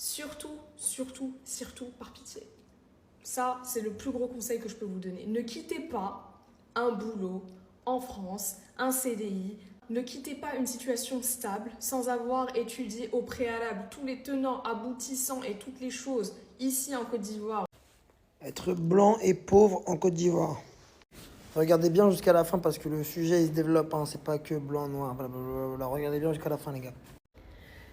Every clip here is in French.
surtout, surtout, surtout, par pitié. Ça, c'est le plus gros conseil que je peux vous donner. Ne quittez pas un boulot en France, un CDI. Ne quittez pas une situation stable sans avoir étudié au préalable tous les tenants, aboutissants et toutes les choses ici en Côte d'Ivoire. Être blanc et pauvre en Côte d'Ivoire. Regardez bien jusqu'à la fin parce que le sujet il se développe, hein. C'est pas que blanc, noir, blablabla. Regardez bien jusqu'à la fin les gars.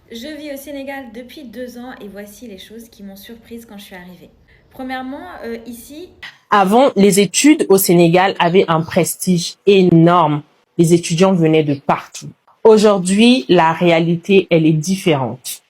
Je vis au Sénégal depuis 2 ans et voici les choses qui m'ont surprise quand je suis arrivée. Premièrement, ici... Avant, les études au Sénégal avaient un prestige énorme. Les étudiants venaient de partout. Aujourd'hui, la réalité, elle est différente.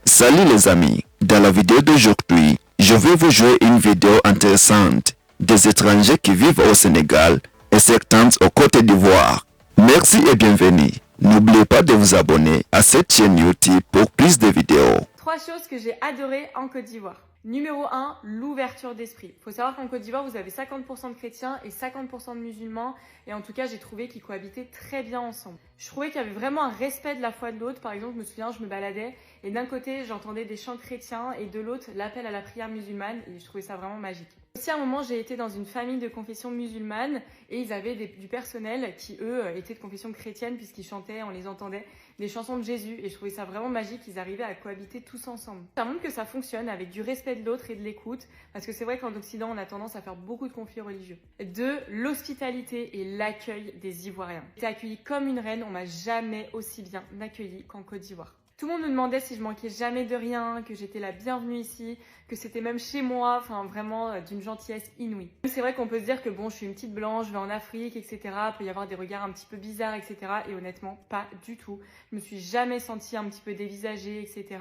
Salut les amis, dans la vidéo d'aujourd'hui, je vais vous jouer une vidéo intéressante des étrangers qui vivent au Sénégal et certains au Côte d'Ivoire. Merci et bienvenue. N'oubliez pas de vous abonner à cette chaîne YouTube pour plus de vidéos. 3 choses que j'ai adorées en Côte d'Ivoire. Numéro 1, l'ouverture d'esprit. Il faut savoir qu'en Côte d'Ivoire, vous avez 50% de chrétiens et 50% de musulmans. Et en tout cas, j'ai trouvé qu'ils cohabitaient très bien ensemble. Je trouvais qu'il y avait vraiment un respect de la foi de l'autre. Par exemple, je me souviens, je me baladais et d'un côté, j'entendais des chants chrétiens et de l'autre, l'appel à la prière musulmane. Et je trouvais ça vraiment magique. Aussi, à un moment, j'ai été dans une famille de confession musulmane et ils avaient du personnel qui, eux, étaient de confession chrétienne puisqu'ils chantaient, on les entendait, des chansons de Jésus. Et je trouvais ça vraiment magique, ils arrivaient à cohabiter tous ensemble. Ça montre que ça fonctionne avec du respect de l'autre et de l'écoute parce que c'est vrai qu'en Occident, on a tendance à faire beaucoup de conflits religieux. 2, l'hospitalité et l'accueil des Ivoiriens. J'ai été accueillie comme une reine, on m'a jamais aussi bien accueillie qu'en Côte d'Ivoire. Tout le monde me demandait si je manquais jamais de rien, que j'étais la bienvenue ici, que c'était même chez moi, enfin vraiment d'une gentillesse inouïe. C'est vrai qu'on peut se dire que bon, je suis une petite blanche, je vais en Afrique, etc. Il peut y avoir des regards un petit peu bizarres, etc. Et honnêtement, pas du tout. Je me suis jamais sentie un petit peu dévisagée, etc.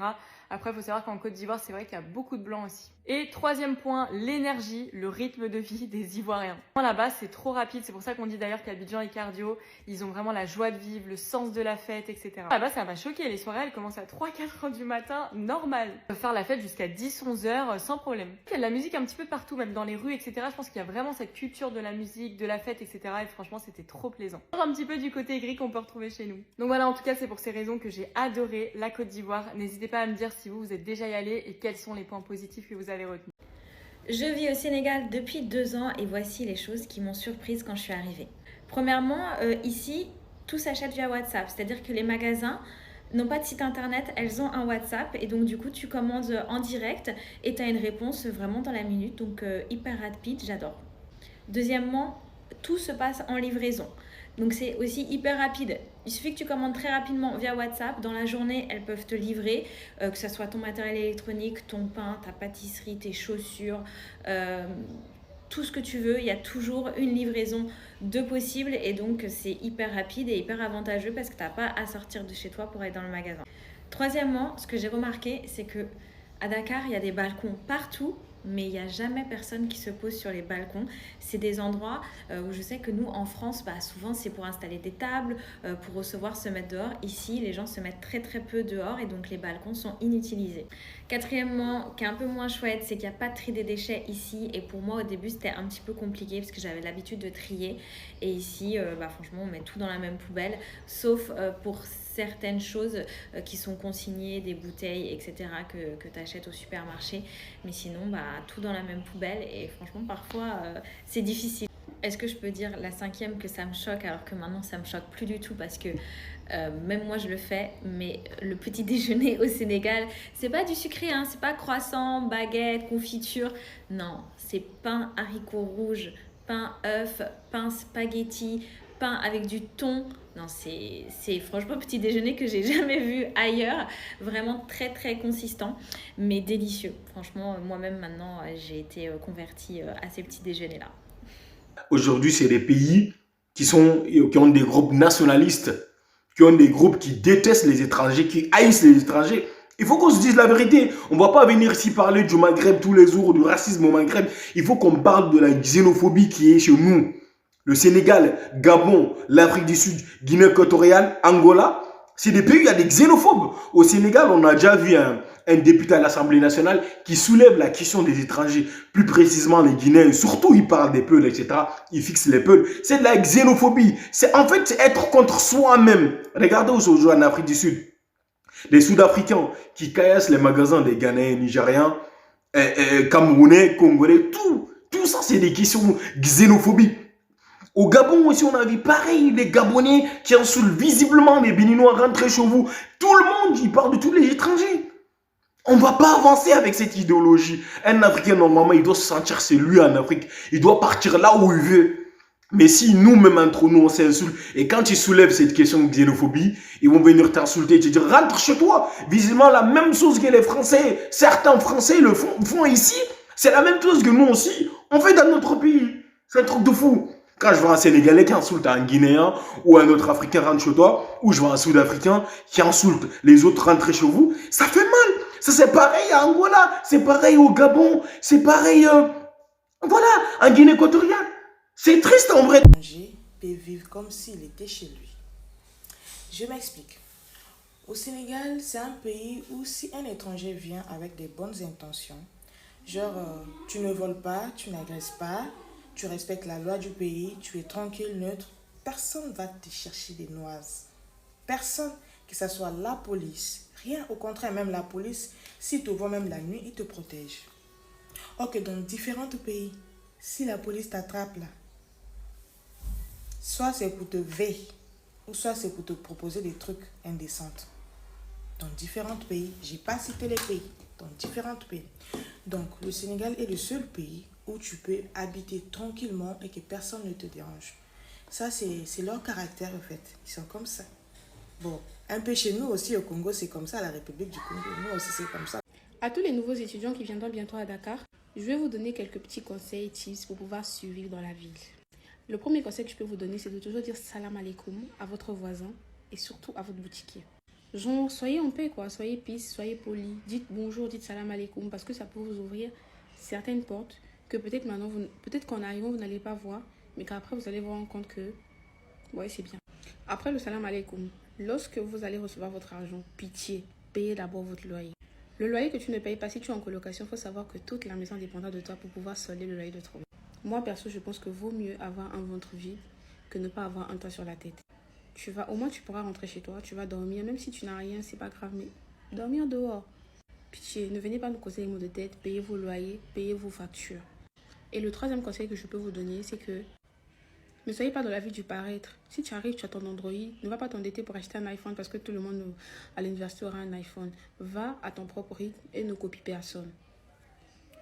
Après, il faut savoir qu'en Côte d'Ivoire, c'est vrai qu'il y a beaucoup de blancs aussi. Et 3e point, l'énergie, le rythme de vie des Ivoiriens. Là-bas, c'est trop rapide. C'est pour ça qu'on dit d'ailleurs qu'Abidjan et Cardio, ils ont vraiment la joie de vivre, le sens de la fête, etc. Là-bas, ça m'a choqué. Les soirées, elles commencent à 3-4 heures du matin, normal. On peut faire la fête jusqu'à 10-11 heures sans problème. Il y a de la musique un petit peu partout, même dans les rues, etc. Je pense qu'il y a vraiment cette culture de la musique, de la fête, etc. Et franchement, c'était trop plaisant. Un petit peu du côté gris qu'on peut retrouver chez nous. Donc voilà, en tout cas, c'est pour ces raisons que j'ai adoré la Côte d'Ivoire. N'hésitez pas à me dire si vous êtes déjà y allé et quels sont les points positifs que vous avez retenus. Je vis au Sénégal depuis 2 ans et voici les choses qui m'ont surprise quand je suis arrivée. Premièrement, ici, tout s'achète via WhatsApp, c'est-à-dire que les magasins n'ont pas de site internet, elles ont un WhatsApp et donc du coup tu commandes en direct et tu as une réponse vraiment dans la minute, donc hyper rapide, j'adore. Deuxièmement, tout se passe en livraison. Donc c'est aussi hyper rapide. Il suffit que tu commandes très rapidement via WhatsApp. Dans la journée, elles peuvent te livrer, que ce soit ton matériel électronique, ton pain, ta pâtisserie, tes chaussures, tout ce que tu veux. Il y a toujours une livraison de possible et donc c'est hyper rapide et hyper avantageux parce que tu n'as pas à sortir de chez toi pour aller dans le magasin. Troisièmement, ce que j'ai remarqué, c'est qu'à Dakar, il y a des balcons partout. Mais il n'y a jamais personne qui se pose sur les balcons. C'est des endroits où je sais que nous, en France, souvent c'est pour installer des tables, pour recevoir, se mettre dehors. Ici, les gens se mettent très très peu dehors et donc les balcons sont inutilisés. Quatrièmement, qui est un peu moins chouette, c'est qu'il n'y a pas de tri des déchets ici. Et pour moi, au début, c'était un petit peu compliqué parce que j'avais l'habitude de trier. Et ici, franchement, on met tout dans la même poubelle, sauf pour certaines choses qui sont consignées, des bouteilles, etc. que tu achètes au supermarché. Mais sinon, tout dans la même poubelle et franchement, parfois, c'est difficile. Est-ce que je peux dire la 5e que ça me choque alors que maintenant, ça me choque plus du tout parce que même moi, je le fais. Mais le petit déjeuner au Sénégal, c'est pas du sucré, hein, c'est pas croissant, baguette, confiture. Non, c'est pain, haricots rouges, pain, œuf, pain, spaghetti, pain avec du thon. Non, c'est franchement un petit déjeuner que j'ai jamais vu ailleurs. Vraiment très très consistant, mais délicieux. Franchement, moi-même maintenant, j'ai été convertie à ces petits déjeuners-là. Aujourd'hui, c'est des pays qui ont des groupes nationalistes, qui ont des groupes qui détestent les étrangers, qui haïssent les étrangers. Il faut qu'on se dise la vérité. On ne va pas venir ici parler du Maghreb tous les jours, du racisme au Maghreb. Il faut qu'on parle de la xénophobie qui est chez nous. Le Sénégal, Gabon, l'Afrique du Sud, Guinée équatoriale, Angola, c'est des pays où il y a des xénophobes. Au Sénégal, on a déjà vu un député à l'Assemblée nationale qui soulève la question des étrangers, plus précisément les Guinéens. Surtout, il parle des Peuls, etc. Il fixe les Peuls. C'est de la xénophobie. En fait, c'est être contre soi-même. Regardez aujourd'hui en Afrique du Sud. Les Sud-Africains qui caillassent les magasins des Ghanéens, Nigériens, Camerounais, Congolais, tout ça, c'est des questions de xénophobie. Au Gabon aussi, on a vu pareil, les Gabonais qui insultent visiblement les Béninois, rentrez chez vous. Tout le monde, il parle de tous les étrangers. On ne va pas avancer avec cette idéologie. Un Africain, normalement, il doit se sentir c'est lui en Afrique. Il doit partir là où il veut. Mais si nous-mêmes, entre nous, on s'insulte, et quand tu soulèves cette question de xénophobie, ils vont venir t'insulter et te dire, rentre chez toi. Visiblement, la même chose que les Français, certains Français le font ici. C'est la même chose que nous aussi, on fait dans notre pays. C'est un truc de fou. Quand je vois un Sénégalais qui insulte un Guinéen ou un autre Africain rentre chez toi, ou je vois un Sud-Africain qui insulte les autres rentrez chez vous, ça fait mal. Ça c'est pareil à Angola, c'est pareil au Gabon, c'est pareil voilà, en Guinée équatoriale. C'est triste en vrai. L'étranger peut vivre comme s'il était chez lui. Je m'explique. Au Sénégal, c'est un pays où si un étranger vient avec des bonnes intentions, genre tu ne voles pas, tu n'agresses pas, tu respectes la loi du pays, tu es tranquille, neutre, personne ne va te chercher des noises. Personne, que ce soit la police, rien, au contraire, même la police, s'ils te voient même la nuit, ils te protègent. Or que dans différents pays, si la police t'attrape là, soit c'est pour te veiller, ou soit c'est pour te proposer des trucs indécents. Dans différents pays, je n'ai pas cité les pays, dans différents pays. Donc, le Sénégal est le seul pays où tu peux habiter tranquillement et que personne ne te dérange. Ça, c'est leur caractère, en fait. Ils sont comme ça. Bon, un peu chez nous aussi, au Congo, c'est comme ça, la République du Congo. Nous aussi, c'est comme ça. À tous les nouveaux étudiants qui viendront bientôt à Dakar, je vais vous donner quelques petits conseils, tips pour pouvoir survivre dans la ville. Le premier conseil que je peux vous donner, c'est de toujours dire salam alaikum à votre voisin et surtout à votre boutiquier. Genre, soyez en paix, quoi. Soyez peace, soyez poli. Dites bonjour, dites salam alaikum parce que ça peut vous ouvrir certaines portes que peut-être maintenant, peut-être qu'en arrivant, vous n'allez pas voir, mais qu'après, vous allez vous rendre compte que, ouais, c'est bien. Après le salam alaikum, lorsque vous allez recevoir votre argent, pitié, payez d'abord votre loyer. Le loyer que tu ne payes pas, si tu es en colocation, il faut savoir que toute la maison dépendra de toi pour pouvoir solder le loyer de ton. Moi, perso, je pense que vaut mieux avoir un ventre vide que ne pas avoir un toit sur la tête. Au moins, tu pourras rentrer chez toi, tu vas dormir, même si tu n'as rien, c'est pas grave, mais dormir dehors. Pitié, ne venez pas nous causer les maux de tête, payez vos loyers, payez vos factures. Et le troisième conseil que je peux vous donner, c'est que ne soyez pas dans la vie du paraître. Si tu arrives, tu as ton Android, ne va pas t'endetter pour acheter un iPhone parce que tout le monde à l'université aura un iPhone. Va à ton propre rythme et ne copie personne.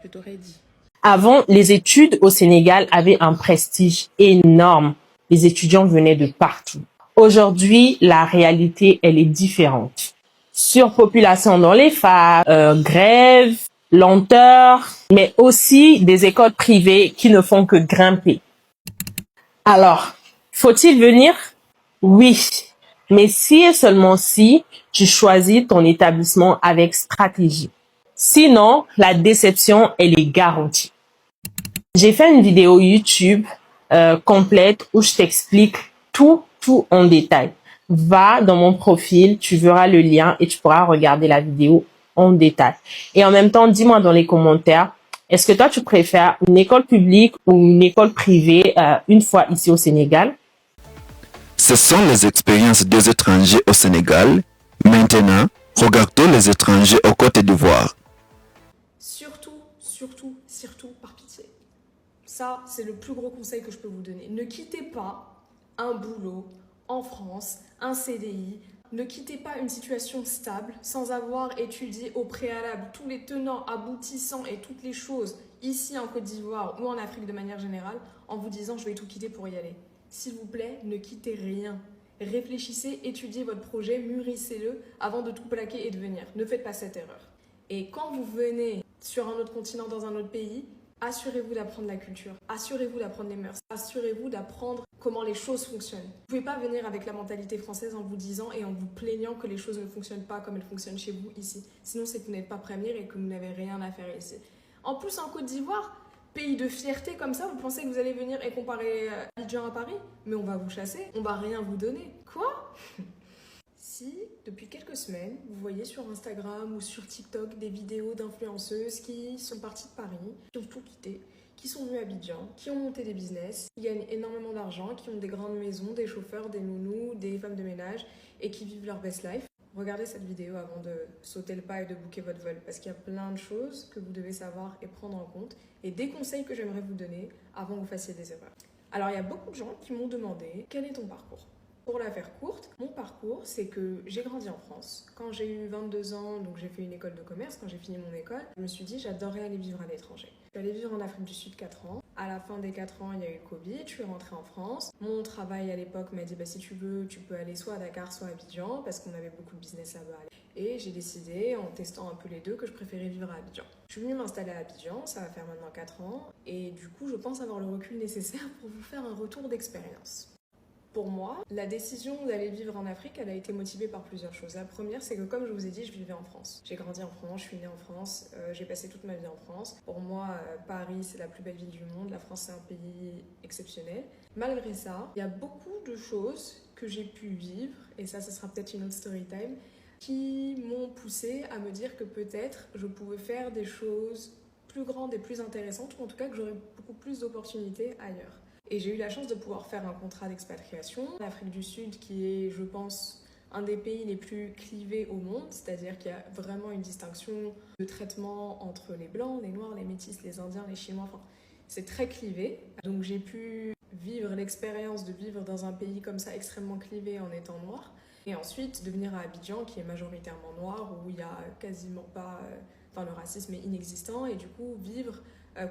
Je t'aurais dit. Avant, les études au Sénégal avaient un prestige énorme. Les étudiants venaient de partout. Aujourd'hui, la réalité, elle est différente. Surpopulation dans les facs, grève, lenteur, mais aussi des écoles privées qui ne font que grimper. Alors, faut-il venir? Oui, mais si et seulement si tu choisis ton établissement avec stratégie. Sinon, la déception, elle est garantie. J'ai fait une vidéo YouTube complète où je t'explique tout en détail. Va dans mon profil, tu verras le lien et tu pourras regarder la vidéo en détail. Et en même temps, dis-moi dans les commentaires, est-ce que toi, tu préfères une école publique ou une école privée une fois ici au Sénégal? Ce sont les expériences des étrangers au Sénégal. Maintenant, regardons les étrangers au Côte d'Ivoire. Surtout, par pitié. Ça, c'est le plus gros conseil que je peux vous donner. Ne quittez pas un boulot en France, un CDI. Ne quittez pas une situation stable sans avoir étudié au préalable tous les tenants, aboutissants et toutes les choses ici en Côte d'Ivoire ou en Afrique de manière générale en vous disant je vais tout quitter pour y aller. S'il vous plaît, ne quittez rien. Réfléchissez, étudiez votre projet, mûrissez-le avant de tout plaquer et de venir. Ne faites pas cette erreur. Et quand vous venez sur un autre continent, dans un autre pays, assurez-vous d'apprendre la culture, assurez-vous d'apprendre les mœurs, assurez-vous d'apprendre comment les choses fonctionnent. Vous ne pouvez pas venir avec la mentalité française en vous disant et en vous plaignant que les choses ne fonctionnent pas comme elles fonctionnent chez vous ici. Sinon, c'est que vous n'êtes pas prêt à venir et que vous n'avez rien à faire ici. En plus, en Côte d'Ivoire, pays de fierté comme ça, vous pensez que vous allez venir et comparer Abidjan à Paris? Mais on va vous chasser, on va rien vous donner. Quoi? Si, depuis quelques semaines, vous voyez sur Instagram ou sur TikTok des vidéos d'influenceuses qui sont parties de Paris, qui ont tout quitté, qui sont venues à Abidjan, qui ont monté des business, qui gagnent énormément d'argent, qui ont des grandes maisons, des chauffeurs, des nounous, des femmes de ménage et qui vivent leur best life, regardez cette vidéo avant de sauter le pas et de booker votre vol parce qu'il y a plein de choses que vous devez savoir et prendre en compte et des conseils que j'aimerais vous donner avant que vous fassiez des erreurs. Alors il y a beaucoup de gens qui m'ont demandé quel est ton parcours. Pour la faire courte, mon parcours, c'est que j'ai grandi en France. Quand j'ai eu 22 ans, donc j'ai fait une école de commerce, quand j'ai fini mon école, je me suis dit j'adorerais aller vivre à l'étranger. Je suis allée vivre en Afrique du Sud 4 ans. À la fin des 4 ans, il y a eu le Covid, je suis rentrée en France. Mon travail à l'époque m'a dit si tu veux, tu peux aller soit à Dakar, soit à Abidjan, parce qu'on avait beaucoup de business là-bas. Et j'ai décidé, en testant un peu les deux, que je préférais vivre à Abidjan. Je suis venue m'installer à Abidjan, ça va faire maintenant 4 ans, et du coup, je pense avoir le recul nécessaire pour vous faire un retour d'expérience. Pour moi, la décision d'aller vivre en Afrique, elle a été motivée par plusieurs choses. La première, c'est que comme je vous ai dit, je vivais en France. J'ai grandi en France, je suis née en France, j'ai passé toute ma vie en France. Pour moi, Paris, c'est la plus belle ville du monde. La France, c'est un pays exceptionnel. Malgré ça, il y a beaucoup de choses que j'ai pu vivre, et ça sera peut-être une autre story time, qui m'ont poussée à me dire que peut-être je pouvais faire des choses plus grandes et plus intéressantes, ou en tout cas que j'aurais beaucoup plus d'opportunités ailleurs. Et j'ai eu la chance de pouvoir faire un contrat d'expatriation. L'Afrique du Sud, qui est, je pense, un des pays les plus clivés au monde, c'est-à-dire qu'il y a vraiment une distinction de traitement entre les Blancs, les Noirs, les Métis, les Indiens, les Chinois, enfin, c'est très clivé. Donc j'ai pu vivre l'expérience de vivre dans un pays comme ça, extrêmement clivé en étant noir, et ensuite de venir à Abidjan, qui est majoritairement noir, où il n'y a quasiment pas... le racisme est inexistant, et du coup vivre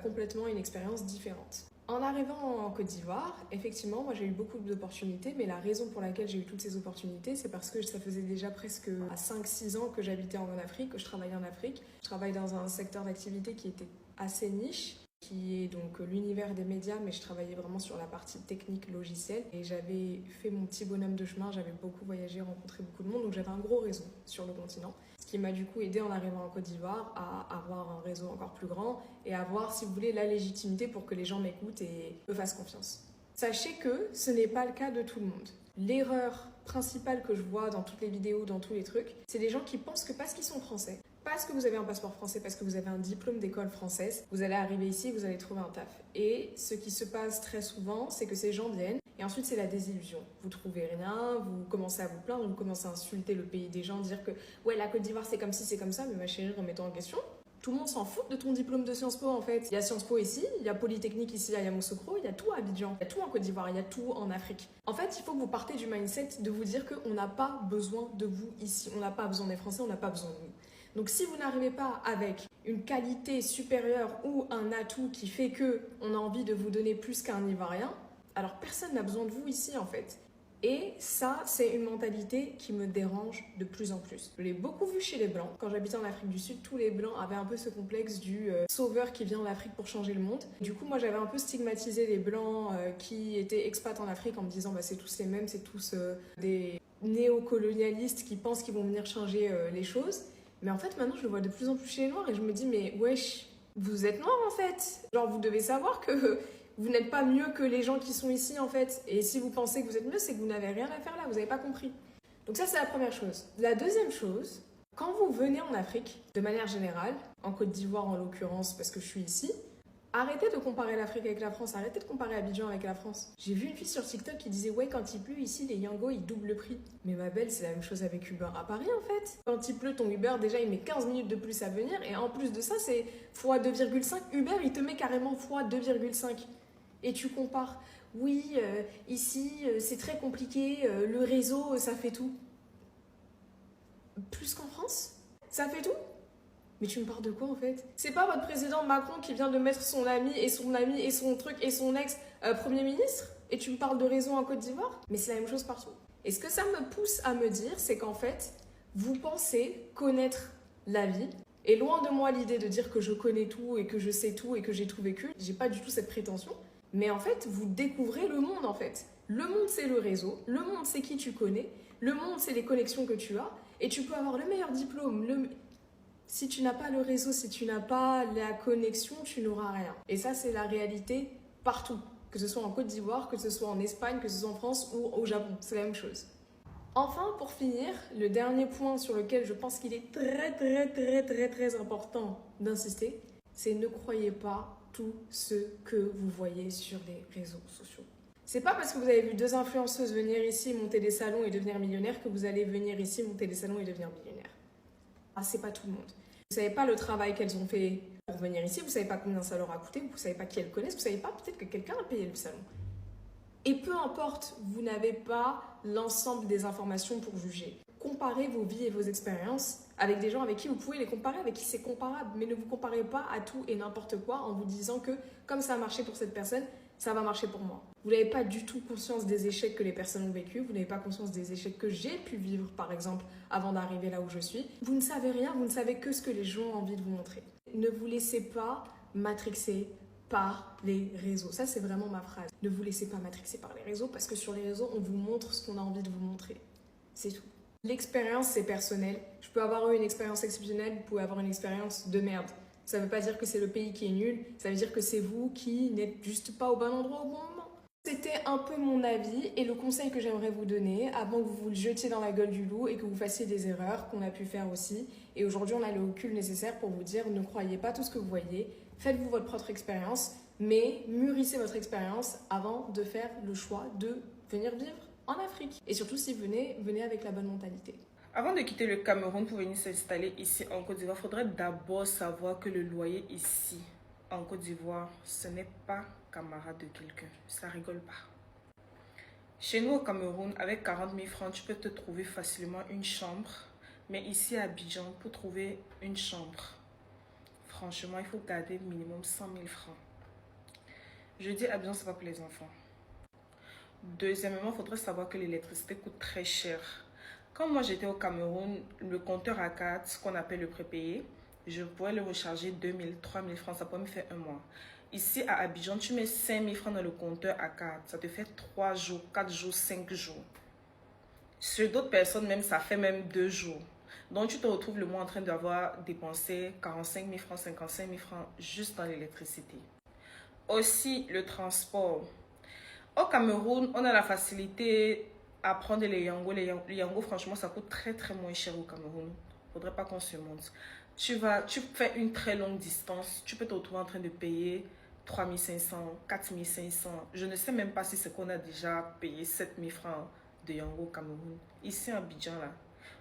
complètement une expérience différente. En arrivant en Côte d'Ivoire, effectivement, moi j'ai eu beaucoup d'opportunités, mais la raison pour laquelle j'ai eu toutes ces opportunités, c'est parce que ça faisait déjà presque à 5-6 ans que j'habitais en Afrique, que je travaillais en Afrique. Je travaille dans un secteur d'activité qui était assez niche, qui est donc l'univers des médias, mais je travaillais vraiment sur la partie technique logicielle. Et j'avais fait mon petit bonhomme de chemin, j'avais beaucoup voyagé, rencontré beaucoup de monde, donc j'avais un gros réseau sur le continent. Ce qui m'a du coup aidé en arrivant en Côte d'Ivoire à avoir un réseau encore plus grand et à avoir, si vous voulez, la légitimité pour que les gens m'écoutent et me fassent confiance. Sachez que ce n'est pas le cas de tout le monde. L'erreur principale que je vois dans toutes les vidéos, dans tous les trucs, c'est des gens qui pensent que parce qu'ils sont français, parce que vous avez un passeport français, parce que vous avez un diplôme d'école française, vous allez arriver ici et vous allez trouver un taf. Et ce qui se passe très souvent, c'est que ces gens viennent et ensuite c'est la désillusion. Vous trouvez rien, vous commencez à vous plaindre, vous commencez à insulter le pays des gens, dire que ouais, la Côte d'Ivoire c'est comme ci, c'est comme ça, mais ma chérie, remettons en question. Tout le monde s'en fout de ton diplôme de Sciences Po en fait. Il y a Sciences Po ici, il y a Polytechnique ici à Yamoussoukro, il y a tout à Abidjan, il y a tout en Côte d'Ivoire, il y a tout en Afrique. En fait, il faut que vous partez du mindset de vous dire qu'on n'a pas besoin de vous ici. On n'a pas besoin des Français, on n'a pas besoin de nous. Donc si vous n'arrivez pas avec une qualité supérieure ou un atout qui fait qu'on a envie de vous donner plus qu'un Ivoirien, alors personne n'a besoin de vous ici en fait. Et ça, c'est une mentalité qui me dérange de plus en plus. Je l'ai beaucoup vu chez les Blancs. Quand j'habitais en Afrique du Sud, tous les Blancs avaient un peu ce complexe du sauveur qui vient en Afrique pour changer le monde. Du coup, moi, j'avais un peu stigmatisé les Blancs qui étaient expats en Afrique en me disant c'est tous les mêmes, c'est tous des néocolonialistes qui pensent qu'ils vont venir changer les choses. Mais en fait, maintenant, je le vois de plus en plus chez les Noirs et je me dis mais wesh, vous êtes Noirs en fait. Genre, vous devez savoir que... vous n'êtes pas mieux que les gens qui sont ici en fait. Et si vous pensez que vous êtes mieux, c'est que vous n'avez rien à faire là, vous n'avez pas compris. Donc ça, c'est la première chose. La deuxième chose, quand vous venez en Afrique, de manière générale, en Côte d'Ivoire en l'occurrence, parce que je suis ici, arrêtez de comparer l'Afrique avec la France, arrêtez de comparer Abidjan avec la France. J'ai vu une fille sur TikTok qui disait « Ouais, quand il pleut ici, les Yango, ils doublent le prix. » Mais ma belle, c'est la même chose avec Uber à Paris en fait. Quand il pleut, ton Uber, déjà, il met 15 minutes de plus à venir. Et en plus de ça, c'est x 2,5. Uber, il te met carrément x 2,5. Et tu compares, oui, ici, c'est très compliqué, le réseau, ça fait tout. Plus qu'en France? Ça fait tout? Mais tu me parles de quoi en fait? C'est pas votre président Macron qui vient de mettre son ami et son truc et son ex Premier ministre? Et tu me parles de réseau en Côte d'Ivoire? Mais c'est la même chose partout. Et ce que ça me pousse à me dire, c'est qu'en fait, vous pensez connaître la vie. Et loin de moi l'idée de dire que je connais tout et que je sais tout et que j'ai tout vécu. J'ai pas du tout cette prétention. Mais en fait, vous découvrez le monde en fait. Le monde, c'est le réseau. Le monde, c'est qui tu connais. Le monde, c'est les connexions que tu as. Et tu peux avoir le meilleur diplôme. Si tu n'as pas le réseau, si tu n'as pas la connexion, tu n'auras rien. Et ça, c'est la réalité partout. Que ce soit en Côte d'Ivoire, que ce soit en Espagne, que ce soit en France ou au Japon. C'est la même chose. Enfin, pour finir, le dernier point sur lequel je pense qu'il est très important d'insister, c'est ne croyez pas tout ce que vous voyez sur les réseaux sociaux. C'est pas parce que vous avez vu 2 influenceuses venir ici monter des salons et devenir millionnaires que vous allez venir ici monter des salons et devenir millionnaire. Ah, c'est pas tout le monde. Vous savez pas le travail qu'elles ont fait pour venir ici, vous savez pas combien ça leur a coûté, vous savez pas qui elles connaissent, vous savez pas peut-être que quelqu'un a payé le salon. Et peu importe, vous n'avez pas l'ensemble des informations pour juger. Comparez vos vies et vos expériences avec des gens avec qui vous pouvez les comparer, avec qui c'est comparable. Mais ne vous comparez pas à tout et n'importe quoi en vous disant que comme ça a marché pour cette personne, ça va marcher pour moi. Vous n'avez pas du tout conscience des échecs que les personnes ont vécus. Vous n'avez pas conscience des échecs que j'ai pu vivre, par exemple, avant d'arriver là où je suis. Vous ne savez rien, vous ne savez que ce que les gens ont envie de vous montrer. Ne vous laissez pas matrixer par les réseaux. Ça, c'est vraiment ma phrase. Ne vous laissez pas matrixer par les réseaux parce que sur les réseaux, on vous montre ce qu'on a envie de vous montrer. C'est tout. L'expérience, c'est personnel. Je peux avoir eu une expérience exceptionnelle, vous pouvez avoir une expérience de merde. Ça ne veut pas dire que c'est le pays qui est nul, ça veut dire que c'est vous qui n'êtes juste pas au bon endroit au bon moment. C'était un peu mon avis et le conseil que j'aimerais vous donner avant que vous vous le jetiez dans la gueule du loup et que vous fassiez des erreurs qu'on a pu faire aussi. Et aujourd'hui, on a le recul nécessaire pour vous dire ne croyez pas tout ce que vous voyez, faites-vous votre propre expérience, mais mûrissez votre expérience avant de faire le choix de venir vivre en Afrique. Et surtout, si vous venez avec la bonne mentalité. Avant de quitter le Cameroun pour venir s'installer ici en Côte d'Ivoire, il faudrait d'abord savoir que le loyer ici en Côte d'Ivoire, ce n'est pas camarade de quelqu'un. Ça rigole pas. Chez nous au Cameroun, avec 40 000 francs, tu peux te trouver facilement une chambre. Mais ici à Abidjan, pour trouver une chambre, franchement, il faut garder minimum 100 000 francs. Je dis Abidjan, ce n'est pas pour les enfants. Deuxièmement, il faudrait savoir que l'électricité coûte très cher. Quand moi j'étais au Cameroun, le compteur à 4, ce qu'on appelle le prépayé, je pourrais le recharger 2 000, 3 000 francs, ça pourrait me faire un mois. Ici à Abidjan, tu mets 5 000 francs dans le compteur à 4, ça te fait 3 jours, 4 jours, 5 jours. Sur d'autres personnes même, ça fait même 2 jours. Donc tu te retrouves le mois en train d'avoir dépensé 45 000 francs, 55 000 francs juste dans l'électricité. Aussi le transport. Au Cameroun, on a la facilité à prendre les Yango. Les Yango, franchement, ça coûte très très moins cher au Cameroun. Faudrait pas qu'on se monte. Tu fais une très longue distance, tu peux te retrouver en train de payer 3 500, 4 500. Je ne sais même pas si c'est qu'on a déjà payé 7 000 francs de Yango au Cameroun. Ici en Abidjan, là,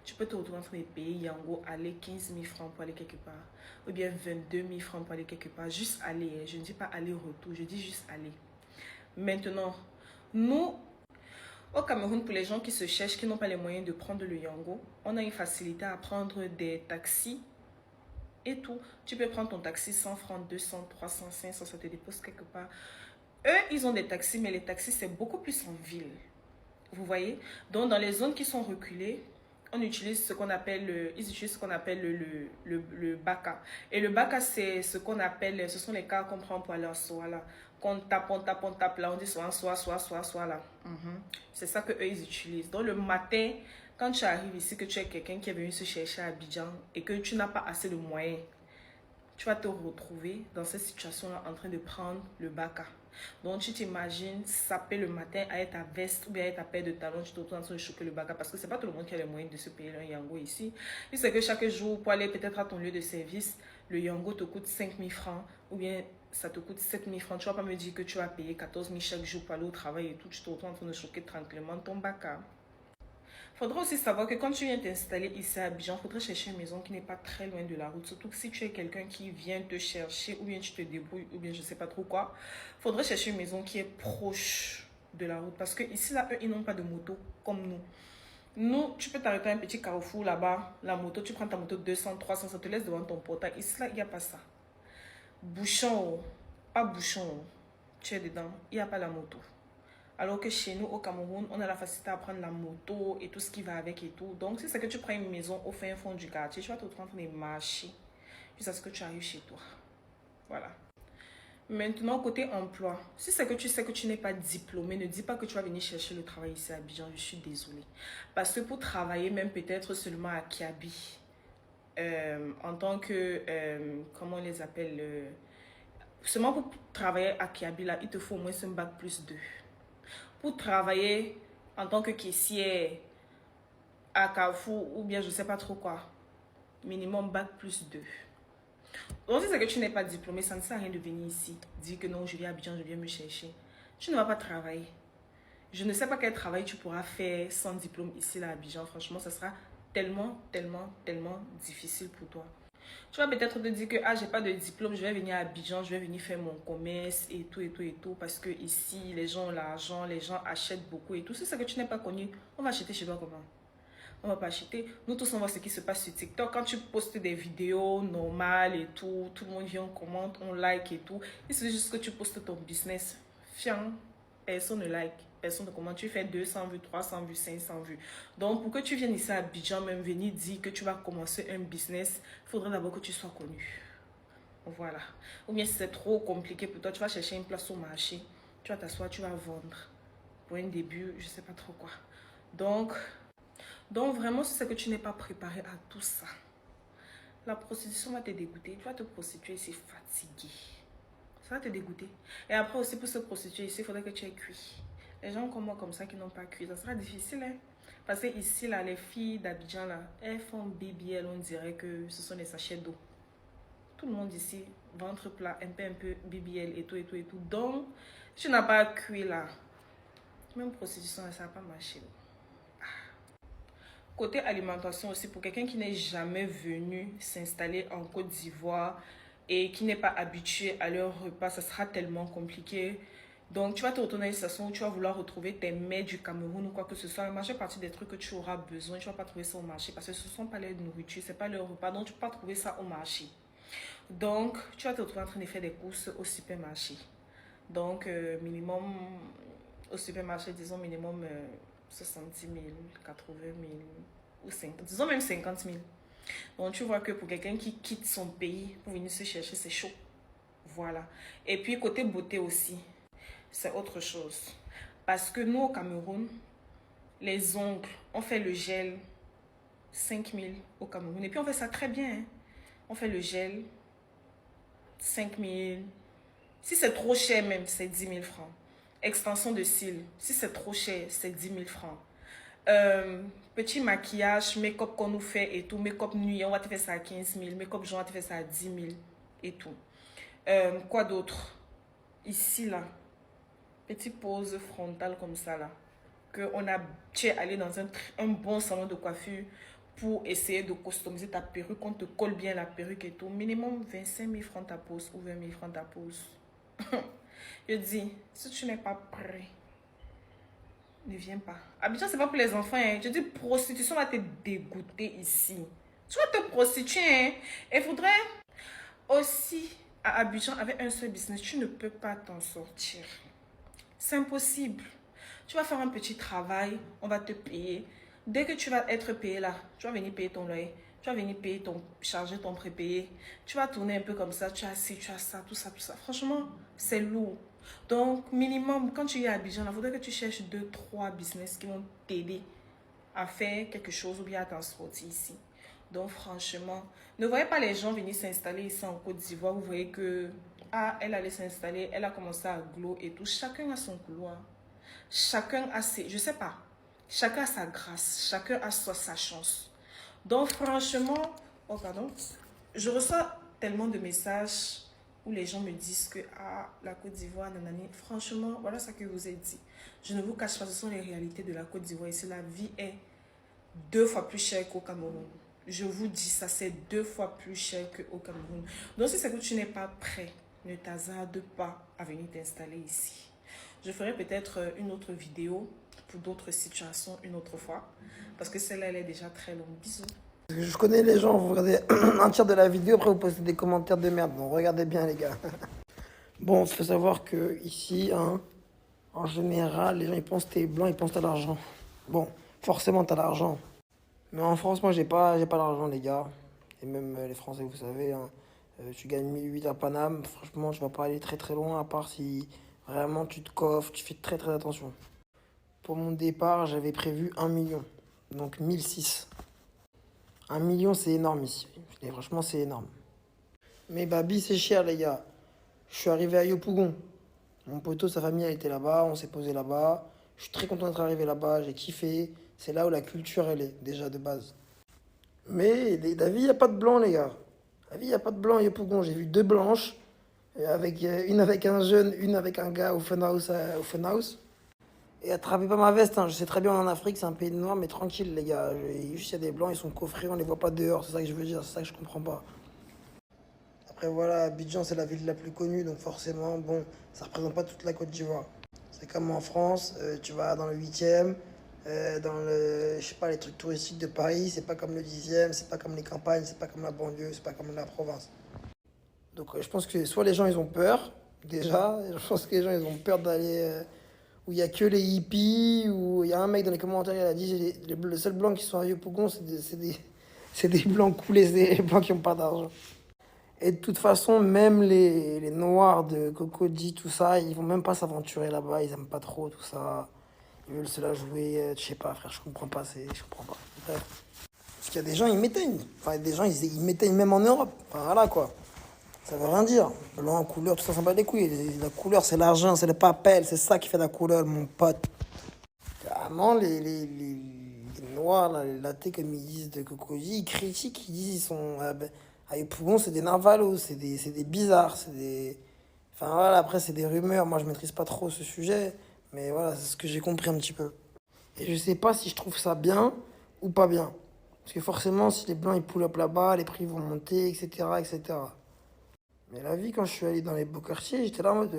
tu peux te retrouver en train de payer Yango, aller 15 000 francs pour aller quelque part. Ou bien 22 000 francs pour aller quelque part. Juste aller, hein. Je ne dis pas aller-retour, je dis juste aller. Maintenant, nous, au Cameroun, pour les gens qui se cherchent, qui n'ont pas les moyens de prendre le Yango, on a une facilité à prendre des taxis et tout. Tu peux prendre ton taxi 100 francs, 200, 300, 500, ça te dépose quelque part. Eux, ils ont des taxis, mais les taxis, c'est beaucoup plus en ville. Vous voyez? Donc, dans les zones qui sont reculées, on utilise ce qu'on appelle, ils utilisent ce qu'on appelle le baka. Et le baka, c'est ce qu'on appelle, ce sont les cars qu'on prend pour aller en Soala. Qu'on tape, on tape, là, on dit soit là. C'est ça qu'eux, ils utilisent. Donc, le matin, quand tu arrives ici, que tu es quelqu'un qui est venu se chercher à Abidjan et que tu n'as pas assez de moyens, tu vas te retrouver dans cette situation-là en train de prendre le baka. Donc, tu t'imagines saper le matin avec ta veste ou bien avec ta paire de talons, tu te retrouves en train de choper le baka parce que c'est pas tout le monde qui a les moyens de se payer un Yango ici. Tu sais que chaque jour, pour aller peut-être à ton lieu de service, le Yango te coûte 5 000 francs ou bien ça te coûte 7 000 francs. Tu vas pas me dire que tu vas payer 14 000 chaque jour pour aller au travail et tout. Tu te retrouves en train de choquer tranquillement ton baka. Il faudra aussi savoir que quand tu viens t'installer ici à Abidjan, il faudrait chercher une maison qui n'est pas très loin de la route. Surtout que si tu es quelqu'un qui vient te chercher ou bien tu te débrouilles ou bien je ne sais pas trop quoi, il faudrait chercher une maison qui est proche de la route. Parce que ici, là, eux, ils n'ont pas de moto comme nous. Nous, tu peux t'arrêter à un petit carrefour là-bas, la moto, tu prends ta moto 200, 300, ça te laisse devant ton portail. Ici, là, il n'y a pas ça. Bouchon, pas bouchon, tu es dedans, il n'y a pas la moto. Alors que chez nous, au Cameroun, on a la facilité à prendre la moto et tout ce qui va avec et tout. Donc, si c'est que tu prends une maison au fin fond du quartier, tu vas te retrouver en train de marcher jusqu'à ce que tu arrives chez toi. Voilà. Maintenant, côté emploi, si c'est que tu sais que tu n'es pas diplômé, ne dis pas que tu vas venir chercher le travail ici à Abidjan. Je suis désolée. Parce que pour travailler, même peut-être seulement à Kiabi, en tant que, comment on les appelle, seulement pour travailler à Kiabi, là, il te faut au moins un bac plus 2. Pour travailler en tant que caissier à Carrefour ou bien je ne sais pas trop quoi, minimum bac plus 2. Donc si c'est que tu n'es pas diplômé, ça ne sert à rien de venir ici, dire que non, je viens à Abidjan, je viens me chercher. Tu ne vas pas travailler. Je ne sais pas quel travail tu pourras faire sans diplôme ici là, à Abidjan. Franchement, ça sera tellement difficile pour toi. Tu vas peut-être te dire que ah, j'ai pas de diplôme, je vais venir à Abidjan, je vais venir faire mon commerce et tout, parce que ici, les gens ont l'argent, les gens achètent beaucoup et tout. Si c'est que tu n'es pas connu, on va acheter chez toi comment? On va pas acheter. Nous tous, on voit ce qui se passe sur TikTok. Quand tu postes des vidéos normales et tout le monde vient, on commente, on like et tout. Il suffit juste que tu postes ton business. Fiant, personne ne like. Personne ne commente. Tu fais 200 vues, 300 vues, 500 vues. Donc, pour que tu viennes ici à Abidjan, même venir dire que tu vas commencer un business, il faudrait d'abord que tu sois connu. Voilà. Ou bien si c'est trop compliqué pour toi, tu vas chercher une place au marché. Tu vas t'asseoir, tu vas vendre. Pour un début, je ne sais pas trop quoi. Donc vraiment, si c'est que tu n'es pas préparé à tout ça, la prostitution va te dégoûter. Tu vas te prostituer, c'est fatigué. Ça va te dégoûter. Et après aussi, pour se prostituer ici, il faudrait que tu aies cuit. Les gens comme moi, comme ça, qui n'ont pas cuit, ça sera difficile. Hein? Parce que ici, là, les filles d'Abidjan, là, elles font BBL, on dirait que ce sont des sachets d'eau. Tout le monde ici, ventre plat, un peu BBL et tout. Donc, si tu n'as pas cuit là, même prostitution, ça ne va pas marcher. Côté alimentation aussi, pour quelqu'un qui n'est jamais venu s'installer en Côte d'Ivoire et qui n'est pas habitué à leur repas, ça sera tellement compliqué. Donc, tu vas te retrouver dans une situation où tu vas vouloir retrouver tes mets du Cameroun ou quoi que ce soit. La majeure partie des trucs que tu auras besoin, tu ne vas pas trouver ça au marché parce que ce ne sont pas leur nourriture, ce n'est pas leur repas. Donc, tu ne peux pas trouver ça au marché. Donc, tu vas te retrouver en train de faire des courses au supermarché. Donc, minimum, au supermarché, disons minimum 70 000, 80 000 ou 50, disons même 50 000. Donc, tu vois que pour quelqu'un qui quitte son pays pour venir se chercher, c'est chaud. Voilà. Et puis, côté beauté aussi, c'est autre chose. Parce que nous, au Cameroun, les ongles, on fait le gel 5 000 au Cameroun. Et puis, on fait ça très bien. Hein? On fait le gel 5 000. Si c'est trop cher même, c'est 10 000 francs. Extension de cils, si c'est trop cher, c'est 10 000 francs. Petit maquillage, make-up qu'on nous fait et tout. Make-up nuit, on va te faire ça à 15 000. Make-up jour, on va te faire ça à 10 000 et tout. Quoi d'autre? Ici, là. Petite pose frontale comme ça, là. Tu es allé dans un bon salon de coiffure pour essayer de customiser ta perruque. On te colle bien la perruque et tout. Minimum 25 000 francs ta pose ou 20 000 francs ta pose. Je dis, si tu n'es pas prêt, ne viens pas. Abidjan, c'est pas pour les enfants. Hein. Je dis, prostitution va te dégoûter ici. Tu vas te prostituer. Hein. Il faudrait aussi, à Abidjan, avec un seul business, tu ne peux pas t'en sortir. C'est impossible. Tu vas faire un petit travail, on va te payer. Dès que tu vas être payé là, tu vas venir payer ton loyer. Tu vas venir payer charger ton prépayé. Tu vas tourner un peu comme ça. Tu as ci, tu as ça, tout ça. Franchement, c'est lourd. Donc, minimum, quand tu es à Abidjan, il faudrait que tu cherches 2-3 business qui vont t'aider à faire quelque chose ou bien à t'en sortir ici. Donc, franchement, ne voyez pas les gens venir s'installer ici en Côte d'Ivoire. Vous voyez que, ah, elle allait s'installer, elle a commencé à glow et tout. Chacun a son couloir. Chacun a ses, je sais pas, chacun a sa grâce. Chacun a sa chance. Donc, franchement, oh pardon, je reçois tellement de messages où les gens me disent que ah, la Côte d'Ivoire, nanani. Franchement, voilà ce que je vous ai dit. Je ne vous cache pas, ce sont les réalités de la Côte d'Ivoire. Ici, la vie est 2 fois plus chère qu'au Cameroun. Je vous dis ça, c'est 2 fois plus cher qu'au Cameroun. Donc, si c'est que tu n'es pas prêt, ne t'hasarde pas à venir t'installer ici. Je ferai peut-être une autre vidéo pour d'autres situations une autre fois. Parce que celle-là, elle est déjà très longue. Bisous. Je connais les gens, vous regardez un tiers de la vidéo, après vous postez des commentaires de merde. Bon, regardez bien les gars. Bon, il faut savoir que ici, hein, en général, les gens ils pensent que t'es blanc, ils pensent que t'as l'argent. Bon, forcément t'as l'argent. Mais en France, moi j'ai pas l'argent les gars. Et même les Français, vous savez, hein, tu gagnes 1008 à Paname, franchement tu vas pas aller très très loin à part si vraiment tu te coffres, tu fais très très attention. Pour mon départ, j'avais prévu 1 million, donc 1006. 1 million, c'est énorme ici. Et franchement, c'est énorme. Mais Babi, c'est cher, les gars. Je suis arrivé à Yopougon. Mon poteau, sa famille, elle était là-bas. On s'est posé là-bas. Je suis très content d'être arrivé là-bas. J'ai kiffé. C'est là où la culture, elle est, déjà, de base. Mais la vie, il n'y a pas de blanc, les gars. La vie, il n'y a pas de blanc à Yopougon. J'ai vu 2 blanches. Une avec un jeune, une avec un gars au fun house. Et attrapez pas ma veste, hein. Je sais très bien en Afrique, c'est un pays de noirs, mais tranquille les gars. Juste il y a des blancs, ils sont coffrés, on les voit pas dehors, c'est ça que je veux dire, c'est ça que je comprends pas. Après voilà, Abidjan c'est la ville la plus connue, donc forcément, bon, ça représente pas toute la Côte d'Ivoire. C'est comme en France, tu vas dans le 8e, dans le, je sais pas, les trucs touristiques de Paris, c'est pas comme le 10e, c'est pas comme les campagnes, c'est pas comme la banlieue, c'est pas comme la province. Donc je pense que soit les gens ils ont peur, déjà, je pense que les gens ils ont peur d'aller où il y a que les hippies, où il y a un mec dans les commentaires, il a dit les seuls blancs qui sont à Vieux-Pougon, c'est des blancs coulés, c'est des blancs qui n'ont pas d'argent. Et de toute façon, même les noirs de Cocody, tout ça, ils vont même pas s'aventurer là-bas, ils aiment pas trop tout ça. Ils veulent se la jouer, je sais pas frère, je comprends pas, je comprends pas. Bref. Parce qu'il y a des gens, ils m'éteignent. Enfin, des gens, ils m'éteignent même en Europe. Enfin, voilà quoi. Ça veut rien dire. Blanc, couleur, tout ça, ça bat les couilles. La couleur, c'est l'argent, c'est le papel, c'est ça qui fait la couleur, mon pote. Carrément, les noirs, là, les latés, comme ils disent de Cocody, ils critiquent, ils disent ils sont. À Yopougon, c'est des narvalos, c'est des bizarres, c'est des. Enfin voilà, après, c'est des rumeurs. Moi, je maîtrise pas trop ce sujet, mais voilà, c'est ce que j'ai compris un petit peu. Et je sais pas si je trouve ça bien ou pas bien. Parce que forcément, si les blancs ils pull up là-bas, les prix vont monter, etc., etc. Mais la vie, quand je suis allé dans les beaux quartiers, j'étais là en mode.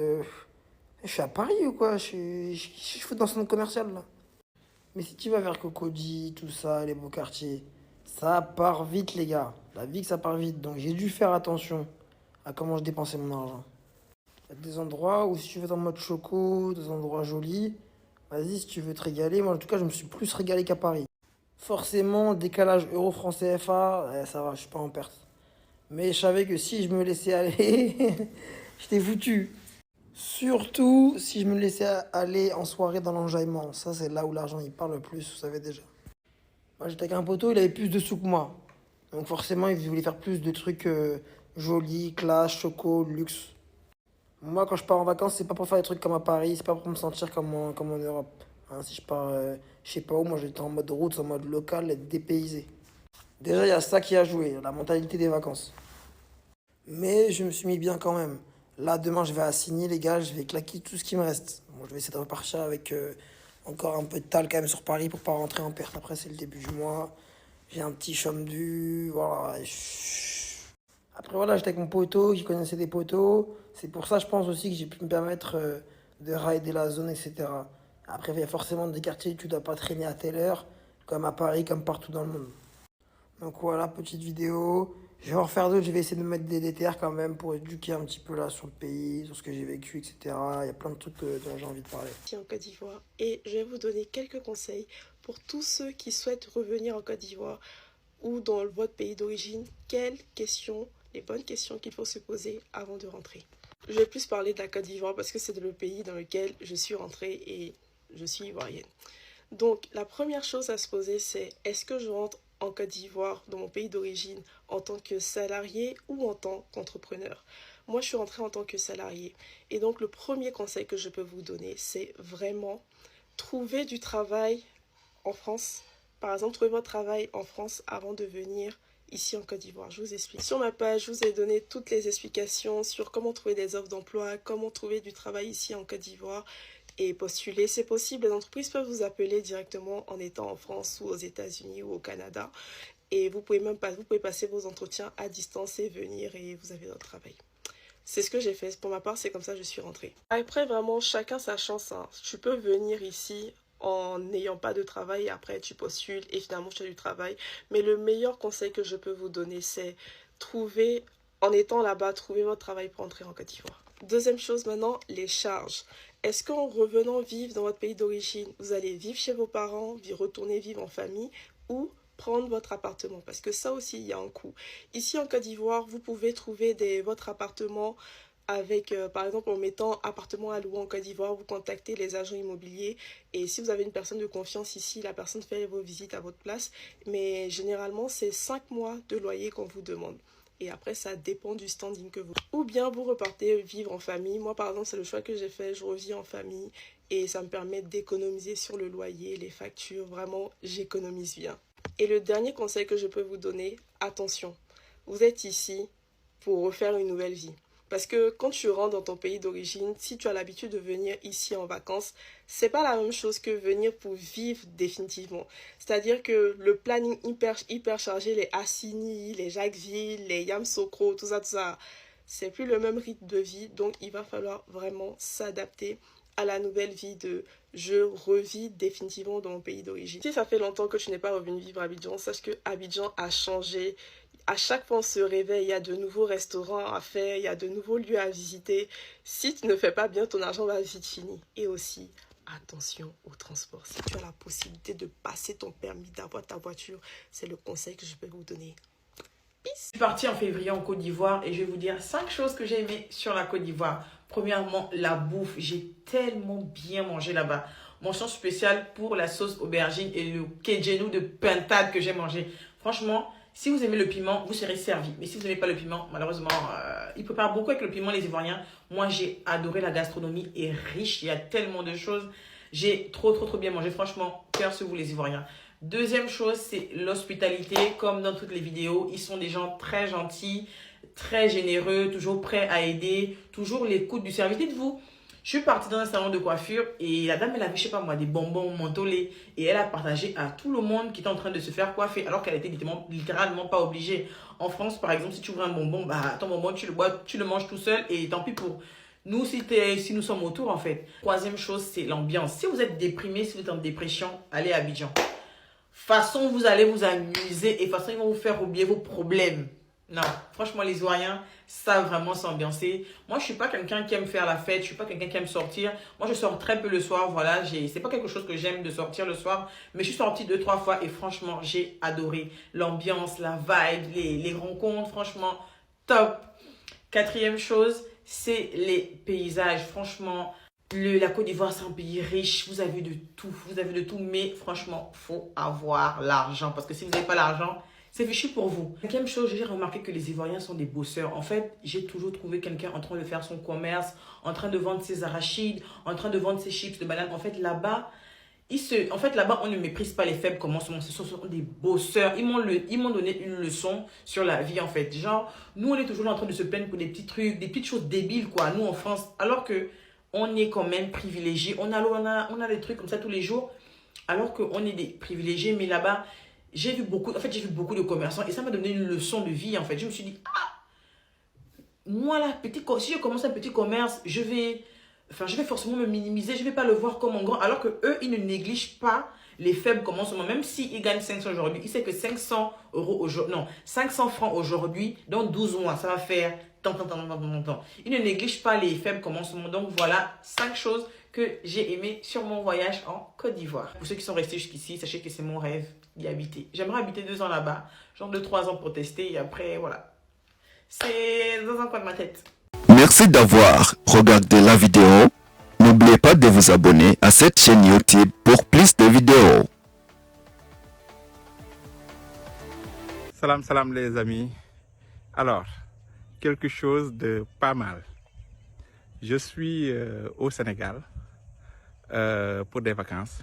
Je suis à Paris ou quoi? Je fous dans ce centre commercial là. Mais si tu vas vers Cocody, tout ça, les beaux quartiers, ça part vite, les gars. La vie, que ça part vite. Donc j'ai dû faire attention à comment je dépensais mon argent. Il y a des endroits où, si tu veux être en mode choco, des endroits jolis, vas-y, si tu veux te régaler. Moi, en tout cas, je me suis plus régalé qu'à Paris. Forcément, décalage euro-franc CFA, ça va, je suis pas en perte. Mais je savais que si je me laissais aller, j'étais foutu. Surtout si je me laissais aller en soirée dans l'enjaillement. Ça, c'est là où l'argent il parle le plus, vous savez déjà. Moi, j'étais avec un poteau, il avait plus de sous que moi. Donc forcément, il voulait faire plus de trucs jolis, classe, choco, luxe. Moi, quand je pars en vacances, c'est pas pour faire des trucs comme à Paris, c'est pas pour me sentir comme en Europe. Hein, si je pars, je sais pas où, moi j'étais en mode route, en mode local, être dépaysé. Déjà, il y a ça qui a joué, la mentalité des vacances. Mais je me suis mis bien quand même. Là, demain, je vais assigner, les gars, je vais claquer tout ce qui me reste. Bon, je vais essayer de repartir avec encore un peu de tal quand même sur Paris pour pas rentrer en perte. Après, c'est le début du mois. J'ai un petit chôme dû, voilà. Après, voilà, j'étais avec mon poteau qui connaissait des poteaux. C'est pour ça, je pense aussi que j'ai pu me permettre de rider la zone, etc. Après, il y a forcément des quartiers où tu dois pas traîner à telle heure, comme à Paris, comme partout dans le monde. Donc voilà, petite vidéo. Je vais en refaire d'autres, je vais essayer de mettre des DTR quand même pour éduquer un petit peu là sur le pays, sur ce que j'ai vécu, etc. Il y a plein de trucs dont j'ai envie de parler. En Côte d'Ivoire, et je vais vous donner quelques conseils pour tous ceux qui souhaitent revenir en Côte d'Ivoire ou dans votre pays d'origine. Quelles questions, les bonnes questions qu'il faut se poser avant de rentrer. Je vais plus parler de la Côte d'Ivoire parce que c'est le pays dans lequel je suis rentrée et je suis ivoirienne. Donc la première chose à se poser, c'est est-ce que je rentre en Côte d'Ivoire, dans mon pays d'origine, en tant que salarié ou en tant qu'entrepreneur? Moi, je suis rentrée en tant que salarié. Et donc, le premier conseil que je peux vous donner, c'est vraiment trouver du travail en France. Par exemple, trouver votre travail en France avant de venir ici en Côte d'Ivoire. Je vous explique. Sur ma page, je vous ai donné toutes les explications sur comment trouver des offres d'emploi, comment trouver du travail ici en Côte d'Ivoire et postuler. C'est possible, les entreprises peuvent vous appeler directement en étant en France ou aux États-Unis ou au Canada. Et vous pouvez passer vos entretiens à distance et venir et vous avez votre travail. C'est ce que j'ai fait. Pour ma part, c'est comme ça que je suis rentrée. Après, vraiment, chacun sa chance. Hein. Tu peux venir ici en n'ayant pas de travail et après tu postules et finalement tu as du travail. Mais le meilleur conseil que je peux vous donner, c'est trouver, en étant là-bas, trouver votre travail pour entrer en Côte d'Ivoire. Deuxième chose maintenant, les charges. Est-ce qu'en revenant vivre dans votre pays d'origine, vous allez vivre chez vos parents, retourner vivre en famille ou prendre votre appartement? Parce que ça aussi, il y a un coût. Ici en Côte d'Ivoire, vous pouvez trouver votre appartement avec, par exemple, en mettant appartement à louer en Côte d'Ivoire, vous contactez les agents immobiliers et si vous avez une personne de confiance ici, la personne fait vos visites à votre place. Mais généralement, c'est 5 mois de loyer qu'on vous demande. Et après, ça dépend du standing que vous... Ou bien vous repartez vivre en famille. Moi, par exemple, c'est le choix que j'ai fait. Je revis en famille et ça me permet d'économiser sur le loyer, les factures. Vraiment, j'économise bien. Et le dernier conseil que je peux vous donner, attention. Vous êtes ici pour refaire une nouvelle vie. Parce que quand tu rentres dans ton pays d'origine, si tu as l'habitude de venir ici en vacances, c'est pas la même chose que venir pour vivre définitivement. C'est-à-dire que le planning hyper chargé, les Assini, les Jacquesville, les Yamoussoukro, tout ça, c'est plus le même rythme de vie. Donc il va falloir vraiment s'adapter à la nouvelle vie de je revis définitivement dans mon pays d'origine. Si ça fait longtemps que tu n'es pas revenu vivre à Abidjan, sache que Abidjan a changé. À chaque fois on se réveille, il y a de nouveaux restaurants à faire, il y a de nouveaux lieux à visiter. Si tu ne fais pas bien, ton argent va vite finir. Et aussi, attention au transport. Si tu as la possibilité de passer ton permis, d'avoir ta voiture, c'est le conseil que je peux vous donner. Je suis partie en février en Côte d'Ivoire et je vais vous dire 5 choses que j'ai aimées sur la Côte d'Ivoire. Premièrement, la bouffe. J'ai tellement bien mangé là-bas. Mention spéciale pour la sauce aubergine et le kedjenou de pintade que j'ai mangé. Franchement, si vous aimez le piment, vous serez servi. Mais si vous n'aimez pas le piment, malheureusement, ils préparent beaucoup avec le piment, les Ivoiriens. Moi, j'ai adoré la gastronomie est riche. Il y a tellement de choses. J'ai trop bien mangé. Franchement, cœur sur vous les Ivoiriens. Deuxième chose, c'est l'hospitalité. Comme dans toutes les vidéos, ils sont des gens très gentils, très généreux, toujours prêts à aider, toujours l'écoute du service. Dites-vous, je suis partie dans un salon de coiffure et la dame, elle avait, je sais pas moi, des bonbons mentholés et elle a partagé à tout le monde qui était en train de se faire coiffer alors qu'elle était littéralement pas obligée. En France, par exemple, si tu ouvres un bonbon, bah, ton bonbon, tu le bois, tu le manges tout seul et tant pis pour nous si nous sommes autour en fait. Troisième chose, c'est l'ambiance. Si vous êtes déprimé, si vous êtes en dépression, allez à Abidjan. Façon, vous allez vous amuser et façon, ils vont vous faire oublier vos problèmes. Non, franchement, les Ivoiriens savent vraiment s'ambiancer. Moi, je suis pas quelqu'un qui aime faire la fête. Je suis pas quelqu'un qui aime sortir. Moi, je sors très peu le soir. Voilà, c'est pas quelque chose que j'aime de sortir le soir. Mais je suis sortie 2-3 fois et franchement, j'ai adoré l'ambiance, la vibe, les rencontres. Franchement, top. Quatrième chose, c'est les paysages. Franchement, la Côte d'Ivoire, c'est un pays riche. Vous avez de tout. Vous avez de tout. Mais franchement, faut avoir l'argent. Parce que si vous n'avez pas l'argent, c'est fichu pour vous. Cinquième chose, j'ai remarqué que les Ivoiriens sont des bosseurs. En fait, j'ai toujours trouvé quelqu'un en train de faire son commerce, en train de vendre ses arachides, en train de vendre ses chips de banane. En fait, là-bas, on ne méprise pas les faibles comme en ce moment. Ce sont des bosseurs. Ils m'ont donné une leçon sur la vie, en fait. Genre, nous, on est toujours en train de se plaindre pour des petits trucs, des petites choses débiles, quoi, nous, en France. Alors que on est quand même privilégiés. On a des trucs comme ça tous les jours, alors qu'on est des privilégiés. Mais là-bas, j'ai vu beaucoup de commerçants et ça m'a donné une leçon de vie, en fait. Je me suis dit, moi, là, si je commence un petit commerce, je vais forcément me minimiser. Je ne vais pas le voir comme un grand, alors que eux, ils ne négligent pas les faibles comme en ce moment. Même s'ils gagnent 500 aujourd'hui, ils savent que 500 francs aujourd'hui, dans 12 mois, ça va faire tant. Ils ne négligent pas les faibles comme en ce moment. Donc voilà, 5 choses que j'ai aimées sur mon voyage en Côte d'Ivoire. Pour ceux qui sont restés jusqu'ici, sachez que c'est mon rêve d'y habiter. J'aimerais habiter 2 ans là-bas, genre 2-3 ans pour tester et après, voilà. C'est dans un coin de ma tête. Merci d'avoir regardé la vidéo. N'oubliez pas de vous abonner à cette chaîne YouTube pour plus de vidéos. Salam les amis. Alors, quelque chose de pas mal. Je suis au Sénégal pour des vacances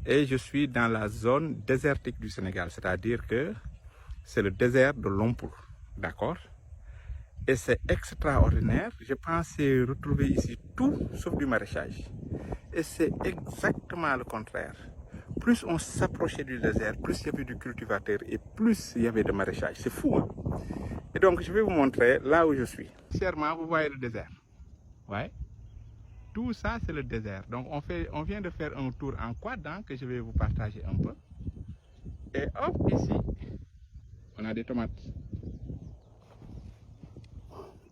et je suis dans la zone désertique du Sénégal, c'est-à-dire que c'est le désert de Lompoul, d'accord? Et c'est extraordinaire. Je pensais retrouver ici tout sauf du maraîchage. Et c'est exactement le contraire. Plus on s'approchait du désert, plus il y avait du cultivateur et plus il y avait de maraîchage. C'est fou, hein? Et donc, je vais vous montrer là où je suis. Sincèrement, vous voyez le désert. Ouais. Tout ça, c'est le désert. Donc, on vient de faire un tour en quad que je vais vous partager un peu. Et hop, ici, on a des tomates.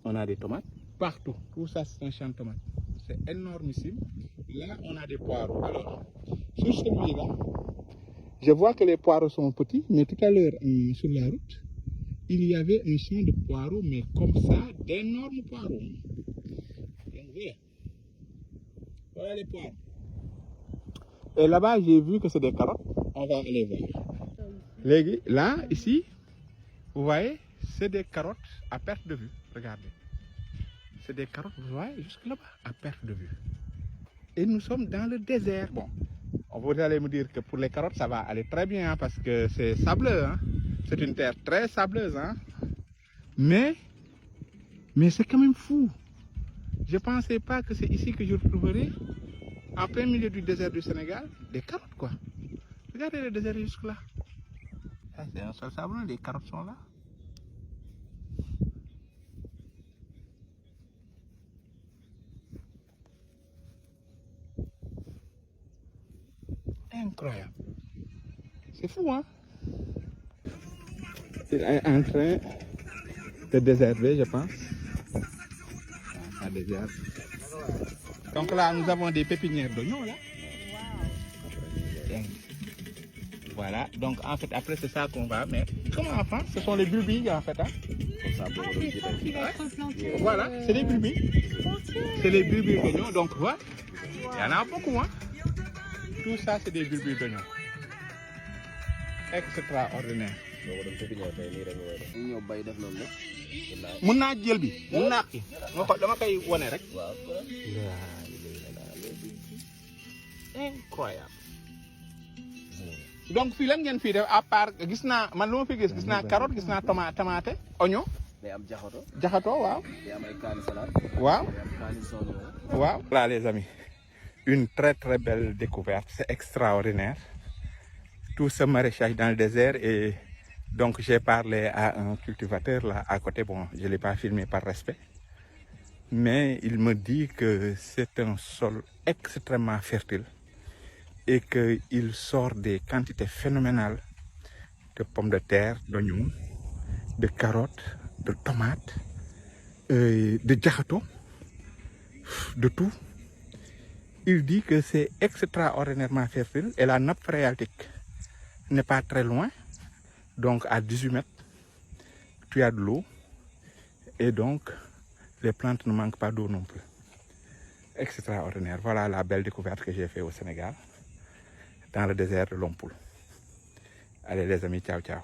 On a des tomates partout. Tout ça, c'est un champ de tomates. C'est énormissime. Là, on a des poireaux. Alors, sur celui-là, je vois que les poireaux sont petits, mais tout à l'heure, sur la route, il y avait un champ de poireaux, mais comme ça, d'énormes poireaux. Donc, voilà les poireaux. Et là-bas, j'ai vu que c'est des carottes. On va aller voir. Là, ici, vous voyez, c'est des carottes à perte de vue. Regardez. C'est des carottes, vous voyez, jusque là-bas, à perte de vue. Et nous sommes dans le désert. Bon, vous allez me dire que pour les carottes, ça va aller très bien, hein, parce que c'est sableux. Hein. C'est une terre très sableuse. Hein. Mais Mais c'est quand même fou. Je ne pensais pas que c'est ici que je retrouverais, en plein milieu du désert du Sénégal, des carottes, quoi. Regardez le désert jusque-là. C'est un sol sableux, les carottes sont là. Incroyable. C'est fou, hein? C'est en train de désherber, je pense. Désert. Donc là, nous avons des pépinières d'oignons, là. Voilà, donc en fait, après, c'est ça qu'on va mettre. Comme en France, ce sont les bulbilles, en fait. Hein? Voilà, c'est les bulbilles. C'est les bulbilles d'oignons, donc voilà. Il y en a beaucoup, hein. Tout ça, c'est des bulbilles d'oignons. Extraordinaire. mun naa jël bi mun naa ki dama koy wane rek. Incroyable. Donc fii lan ngeen fii def à part gis naa man lu ma fi gis naa carotte gis naa tomate oignon. day am jaxato waaw. day am ay kaani salade. waaw. waaw. Voilà les amis, une très très belle découverte, c'est extraordinaire. Tout ce maraîchage dans le désert et donc j'ai parlé à un cultivateur là à côté, bon je ne l'ai pas filmé par respect, mais il me dit que c'est un sol extrêmement fertile et qu'il sort des quantités phénoménales de pommes de terre, d'oignons, de carottes, de tomates, de jaxato, de tout. Il dit que c'est extraordinairement fertile et la nappe phréatique n'est pas très loin. Donc à 18 mètres, tu as de l'eau et donc les plantes ne manquent pas d'eau non plus. Extraordinaire. Voilà la belle découverte que j'ai faite au Sénégal, dans le désert de Lompoul. Allez les amis, ciao ciao.